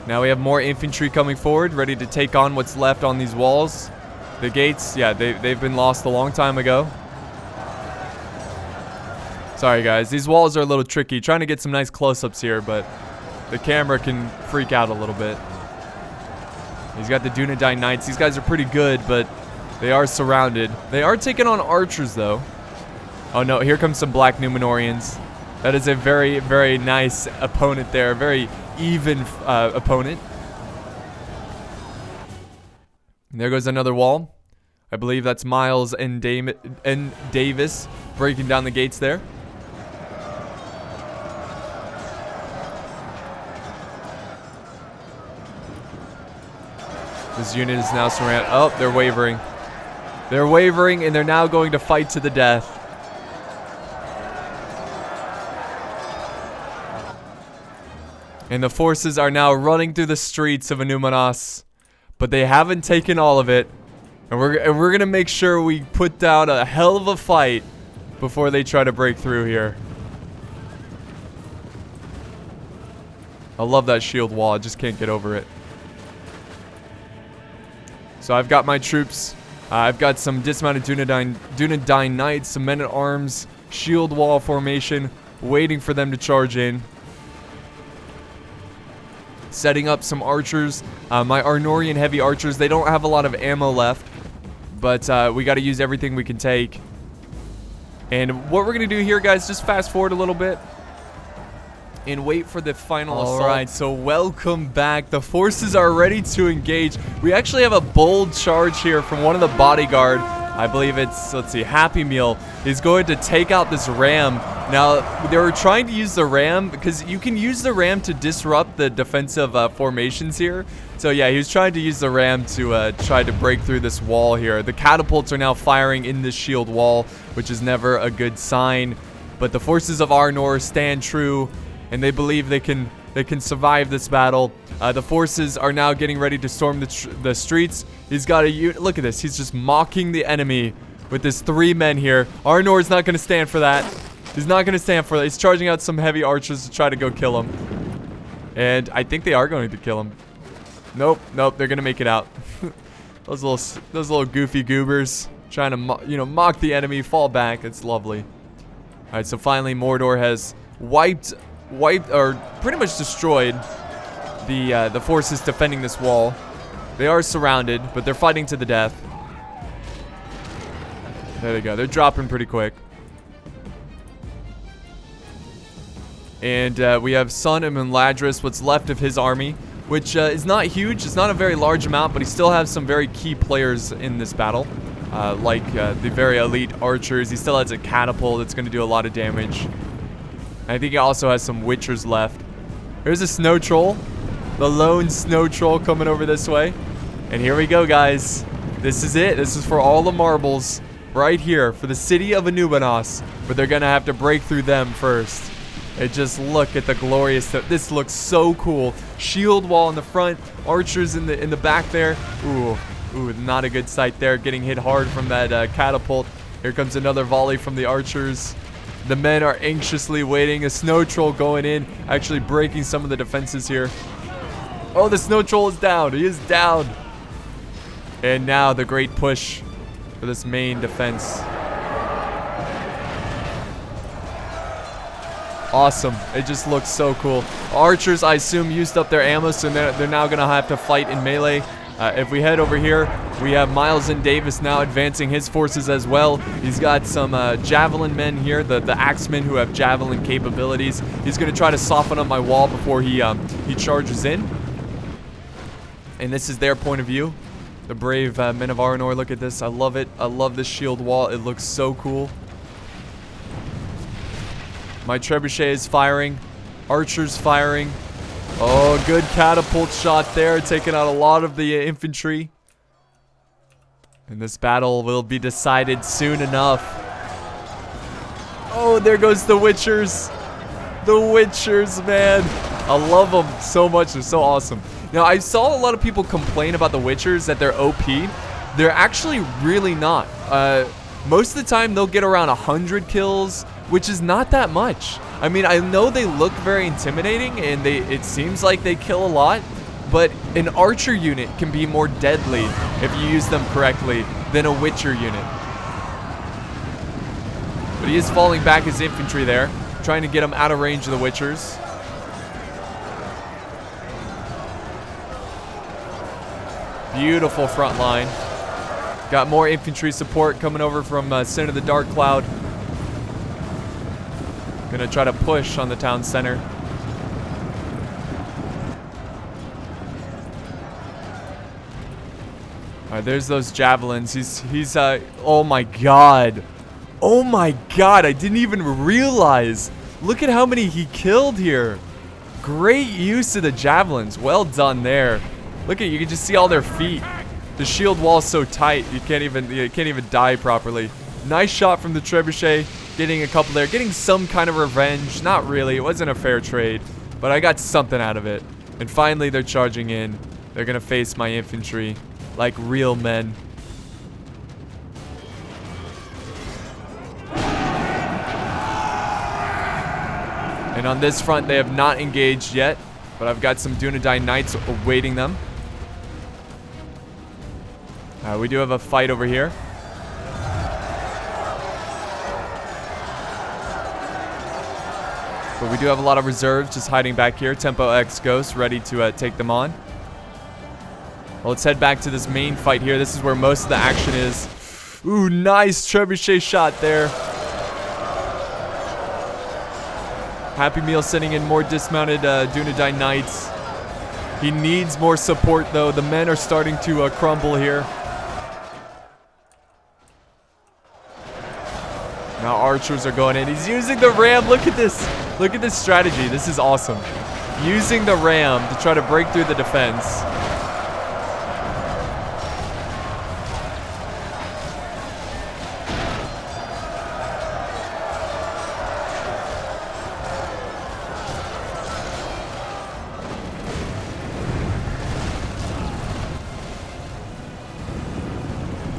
Now we have more infantry coming forward, ready to take on what's left on these walls. The gates, yeah, they've been lost a long time ago. Sorry guys, these walls are a little tricky. Trying to get some nice close-ups here, but the camera can freak out a little bit. He's got the Dunedain Knights. These guys are pretty good, but they are surrounded. They are taking on archers, though. Oh no, here comes some Black Numenorians. That is a very, very nice opponent there. Very even opponent. And there goes another wall. I believe that's Miles and Davis breaking down the gates there. This unit is now surrounded. Oh, they're wavering. They're wavering, and they're now going to fight to the death. And the forces are now running through the streets of ANNUMINAS. But they haven't taken all of it. And we're going to make sure we put down a hell of a fight before they try to break through here. I love that shield wall. I just can't get over it. So I've got my troops. I've got some dismounted Dunedain Knights, some men-at-arms, shield wall formation, waiting for them to charge in. Setting up some archers. My Arnorian heavy archers, they don't have a lot of ammo left. But we got to use everything we can take. And what we're going to do here, guys, just fast forward a little bit. And wait for the final assault. Alright, so welcome back. The forces are ready to engage. We actually have a bold charge here from one of the bodyguard. I believe it's, let's see, Happy Meal. He's going to take out this ram. Now, they were trying to use the ram because you can use the ram to disrupt the defensive formations here. So yeah, he was trying to use the ram to try to break through this wall here. The catapults are now firing in this shield wall, which is never a good sign. But the forces of Arnor stand true, and they believe they can survive this battle. The forces are now getting ready to storm the streets. He's got a unit. Look at this. He's just mocking the enemy with his 3 men here. Arnor's not going to stand for that. He's not going to stand for that. He's charging out some heavy archers to try to go kill him. And I think they are going to kill him. Nope, nope. They're going to make it out. those little goofy goobers trying to mock the enemy, fall back. It's lovely. All right, so finally Mordor has wiped or pretty much destroyed the forces defending this wall. They are surrounded, but they're fighting to the death. There they go. They're dropping pretty quick. And we have Synn and Meladris, what's left of his army, which is not huge. It's not a very large amount, but he still has some very key players in this battle. Like the very elite archers. He still has a catapult that's going to do a lot of damage. I think he also has some witchers left. Here's a snow troll. The lone snow troll coming over this way. And here we go, guys. This is it. This is for all the marbles right here for the city of ANNUMINAS. But they're going to have to break through them first. And just look at the glorious stuff. This looks so cool. Shield wall in the front. Archers in the back there. Ooh, not a good sight there. Getting hit hard from that catapult. Here comes another volley from the archers. The men are anxiously waiting. A snow troll going in, actually breaking some of the defenses here. Oh, the snow troll is down. He is down. And now the great push for this main defense. Awesome. It just looks so cool. Archers, I assume, used up their ammo, so they're now going to have to fight in melee. If we head over here, we have Miles and Davis now advancing his forces as well. He's got some javelin men here, the axemen who have javelin capabilities. He's going to try to soften up my wall before he charges in. And this is their point of view. The brave men of Arnor. Look at this. I love it. I love this shield wall. It looks so cool. My trebuchet is firing. Archers firing. Oh, good catapult shot there, taking out a lot of the infantry. And this battle will be decided soon enough. Oh, there goes the Witchers. The Witchers, man. I love them so much. They're so awesome. Now, I saw a lot of people complain about the Witchers, that they're OP. They're actually really not. Most of the time, they'll get around 100 kills, which is not that much. I mean, I know they look very intimidating, and it seems like they kill a lot, but an archer unit can be more deadly if you use them correctly than a Witcher unit. But he is falling back his infantry there, trying to get him out of range of the Witchers. Beautiful front line. Got more infantry support coming over from Synn of the Darkcloud. Gonna try to push on the town center. Alright, there's those javelins. He's oh my god. Oh my god, I didn't even realize. Look at how many he killed here. Great use of the javelins. Well done there. Look at, you can just see all their feet. The shield wall is so tight, you can't even die properly. Nice shot from the trebuchet. Getting a couple there, getting some kind of revenge. Not really, it wasn't a fair trade, but I got something out of it. And finally, they're charging in. They're gonna face my infantry like real men. And on this front, they have not engaged yet, but I've got some Dunedain Knights awaiting them. We do have a fight over here. But we do have a lot of reserves just hiding back here. Tempo X Ghost ready to take them on. Well, let's head back to this main fight here. This is where most of the action is. Ooh, nice trebuchet shot there. Happy Meal sending in more dismounted Dunedain Knights. He needs more support, though. The men are starting to crumble here. Now archers are going in. He's using the ram. Look at this. Look at this strategy. This is awesome. Using the ram to try to break through the defense.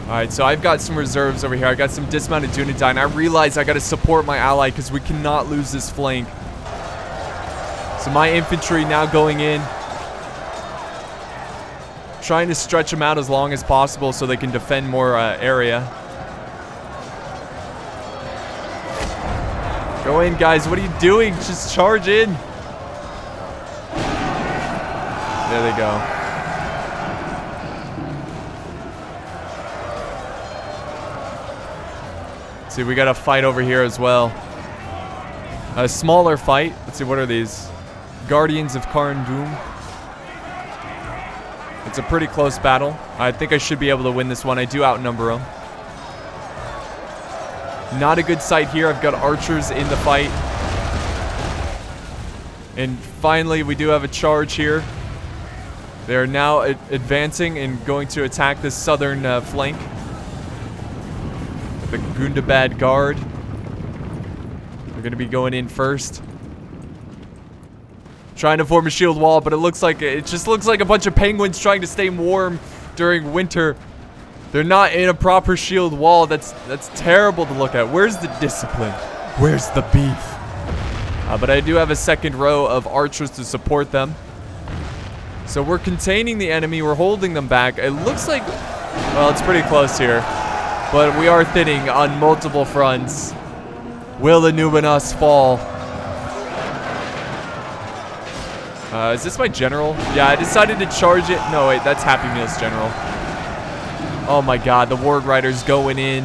Alright, so I've got some reserves over here. I got some dismounted Dunedain. I realize I got to support my ally because we cannot lose this flank. So my infantry now going in. Trying to stretch them out as long as possible so they can defend more area. Go in, guys. What are you doing? Just charge in. There they go. See, we got a fight over here as well. A smaller fight. Let's see, what are these? Guardians of Karn Doom. It's a pretty close battle. I think I should be able to win this one. I do outnumber them. Not a good sight here. I've got archers in the fight. And finally, we do have a charge here. They are now advancing and going to attack this southern flank. The Gundabad Guard. They're going to be going in first. Trying to form a shield wall, but it just looks like a bunch of penguins trying to stay warm during winter. They're not in a proper shield wall. That's terrible to look at. Where's the discipline? Where's the beef? But I do have a second row of archers to support them. So we're containing the enemy. We're holding them back. It looks like Well, it's pretty close here. But we are thinning on multiple fronts. Will Annúminas fall? Is this my general? Yeah, I decided to charge it. No, wait, that's Happy Meal's general. Oh my god, the Ward Rider's going in.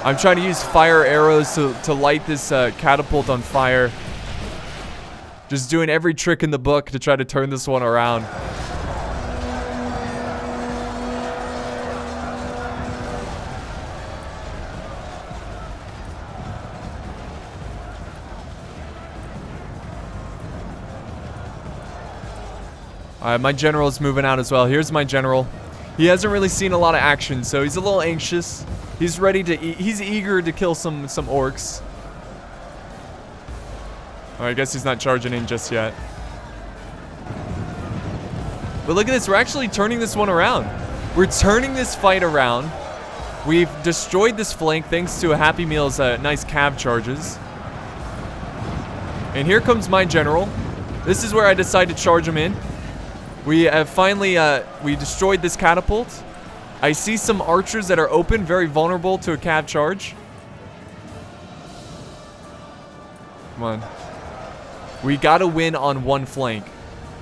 I'm trying to use fire arrows to light this catapult on fire. Just doing every trick in the book to try to turn this one around. Alright, my general is moving out as well. Here's my general. He hasn't really seen a lot of action, so he's a little anxious. He's ready to he's eager to kill some orcs. Alright, I guess he's not charging in just yet. But look at this, we're actually turning this one around. We're turning this fight around. We've destroyed this flank thanks to a Happy Meal's nice cav charges. And here comes my general. This is where I decide to charge him in. We have finally, we destroyed this catapult. I see some archers that are open, very vulnerable to a cav charge. Come on. We gotta win on one flank.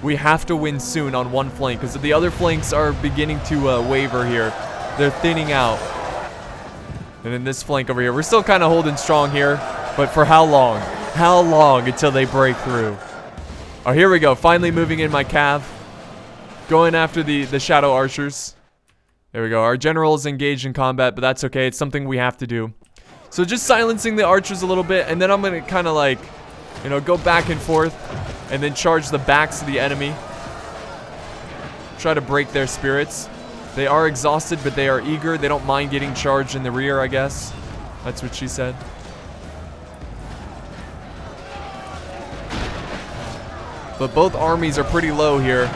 We have to win soon on one flank, because the other flanks are beginning to waver here. They're thinning out. And then this flank over here. We're still kind of holding strong here, but for how long? How long until they break through? Oh, here we go. Finally moving in my cav. Going after the shadow archers. There we go. Our general is engaged in combat, but that's okay. It's something we have to do. So just silencing the archers a little bit, and then I'm going to kind of like, you know, go back and forth, and then charge the backs of the enemy. Try to break their spirits. They are exhausted, but they are eager. They don't mind getting charged in the rear, I guess. That's what she said. But both armies are pretty low here.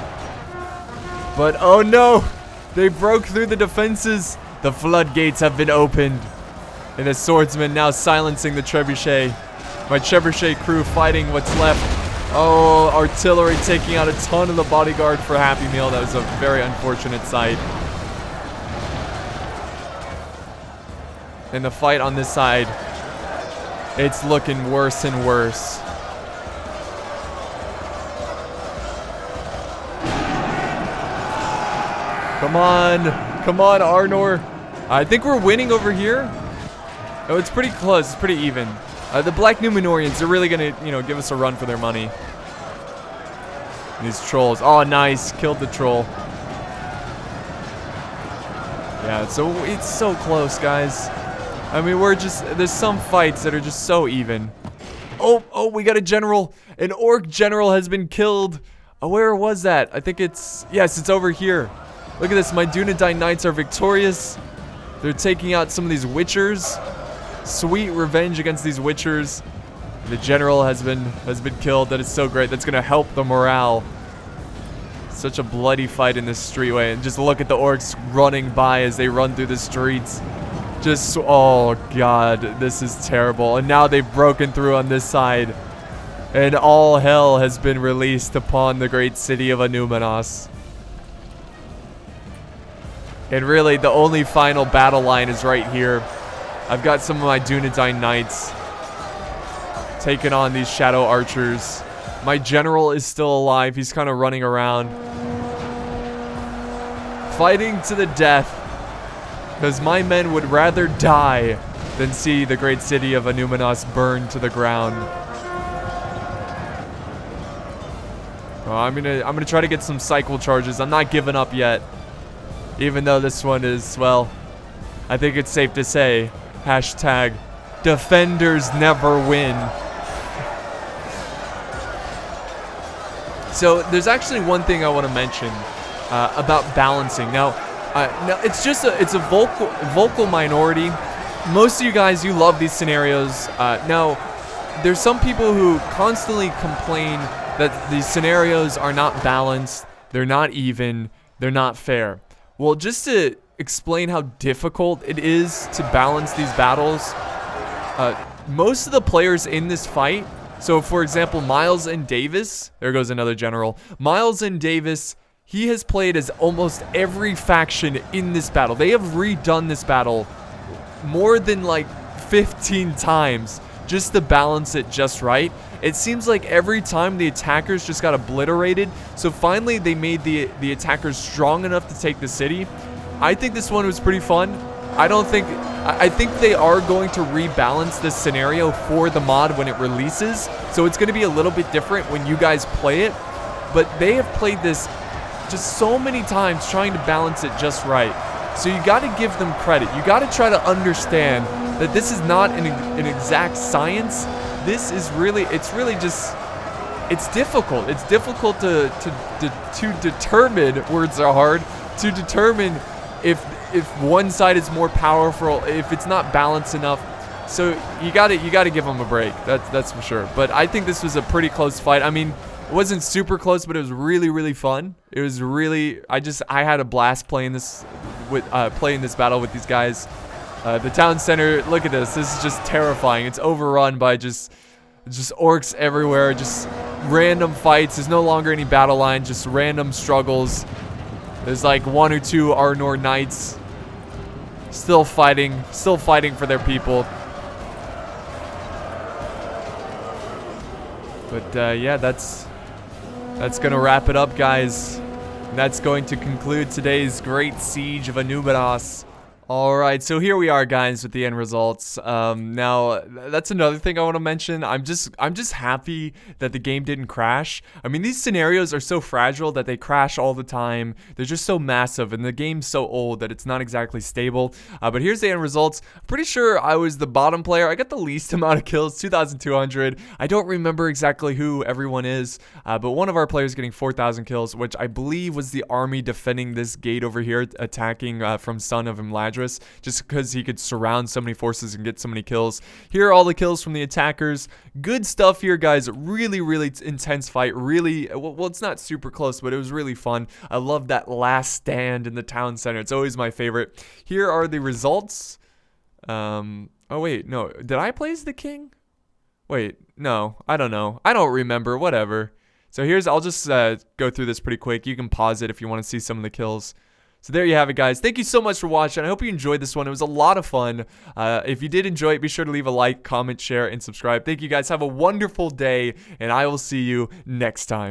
But, oh no! They broke through the defenses. The floodgates have been opened. And the swordsman now silencing the trebuchet. My trebuchet crew fighting what's left. Oh, artillery taking out a ton of the bodyguard for Happy Meal. That was a very unfortunate sight. And the fight on this side, it's looking worse and worse. Come on, Arnor. I think we're winning over here. Oh, it's pretty close. It's pretty even. The Black Numenorians are really gonna, you know, give us a run for their money. These trolls. Oh, nice. Killed the troll. Yeah, so it's so close, guys. I mean, there's some fights that are just so even. Oh, we got a general. An orc general has been killed. Oh, where was that? I think yes, it's over here. Look at this, my Dunedain Knights are victorious. They're taking out some of these witchers. Sweet revenge against these witchers. The general has been killed. That is so great. That's gonna help the morale. Such a bloody fight in this streetway. And just look at the orcs running by as they run through the streets. Just, oh god, this is terrible. And now they've broken through on this side. And all hell has been released upon the great city of Annúminas. And really, the only final battle line is right here. I've got some of my Dunedain Knights taking on these shadow archers. My general is still alive. He's kind of running around. Fighting to the death. Because my men would rather die than see the great city of Annúminas burn to the ground. Oh, I'm gonna try to get some cycle charges. I'm not giving up yet. Even though this one is, well, I think it's safe to say, hashtag defenders never win. So there's actually one thing I want to mention about balancing. Now it's a vocal minority. Most of you guys, you love these scenarios. Now, there's some people who constantly complain that these scenarios are not balanced, they're not even, they're not fair. Well, just to explain how difficult it is to balance these battles, most of the players in this fight, so for example, Miles and Davis, there goes another general. Miles and Davis he has played as almost every faction in this battle. They have redone this battle more than like 15 times just to balance it just right. It seems like every time the attackers just got obliterated. So finally they made the attackers strong enough to take the city. I think this one was pretty fun. I think they are going to rebalance this scenario for the mod when it releases. So it's going to be a little bit different when you guys play it. But they have played this just so many times trying to balance it just right. So you got to give them credit. You got to try to understand that this is not an exact science. This is really, it's difficult. It's difficult to determine, words are hard, to determine if one side is more powerful, if it's not balanced enough. So you gotta give them a break. That's for sure. But I think this was a pretty close fight. I mean, it wasn't super close, but it was really, really fun. It was really, I had a blast playing this battle with these guys. The town center, look at this. This is just terrifying. It's overrun by just orcs everywhere, just random fights. There's no longer any battle line, just random struggles. There's like 1 or 2 Arnor knights still fighting for their people. But yeah, that's gonna wrap it up, guys. And that's going to conclude today's great siege of Annúminas. Alright, so here we are, guys, with the end results. Now, that's another thing I want to mention. I'm just happy that the game didn't crash. I mean, these scenarios are so fragile that they crash all the time. They're just so massive, and the game's so old that it's not exactly stable. But here's the end results. I'm pretty sure I was the bottom player. I got the least amount of kills, 2,200. I don't remember exactly who everyone is, but one of our players getting 4,000 kills, which I believe was the army defending this gate over here, attacking from Son of Imladris. Just because he could surround so many forces and get so many kills. Here are all the kills from the attackers. Good stuff here, guys. Really, really intense fight. Really, well, it's not super close, but it was really fun. I love that last stand in the town center. It's always my favorite. Here are the results. Oh, wait, no. Did I place the king? Wait, no. I don't know. I don't remember. Whatever. So I'll just go through this pretty quick. You can pause it if you want to see some of the kills. So there you have it, guys. Thank you so much for watching. I hope you enjoyed this one. It was a lot of fun. If you did enjoy it, be sure to leave a like, comment, share, and subscribe. Thank you, guys. Have a wonderful day, and I will see you next time.